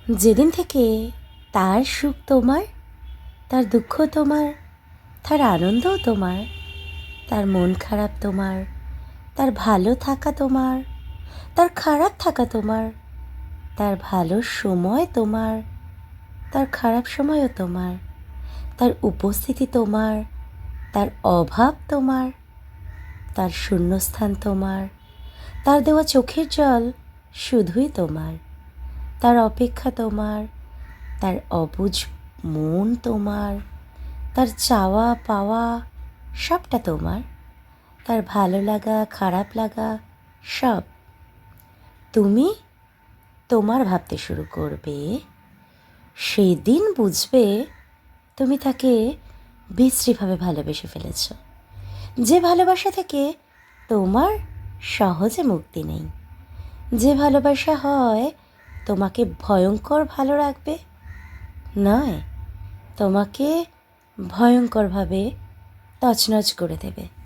যেদিন থেকে তার সুখ তোমার, তার দুঃখ তোমার, তার আনন্দও তোমার, তার মন খারাপ তোমার, তার ভালো থাকা তোমার, তার খারাপ থাকা তোমার, তার ভালো সময় তোমার, তার খারাপ সময়ও তোমার, তার উপস্থিতি তোমার, তার অভাব তোমার, তার শূন্যস্থান তোমার, তার দেওয়া চোখের জল শুধুই তোমার, তার অপেক্ষা তোমার, তার অবুঝ মন তোমার, তার চাওয়া পাওয়া সবটা তোমার, তার ভালো লাগা খারাপ লাগা সব। তুমি তোমার ভাবতে শুরু করবে, সেই দিন বুঝবে তুমি তাকে বিশ্রীভাবে ভালোবেসে ফেলেছ, যে ভালোবাসা থেকে তোমার সহজে মুক্তি নেই, যে ভালোবাসা হয় তোমাকে ভয়ঙ্কর ভালো রাখবে, নয় তোমাকে ভয়ঙ্করভাবে তছনছ করে দেবে।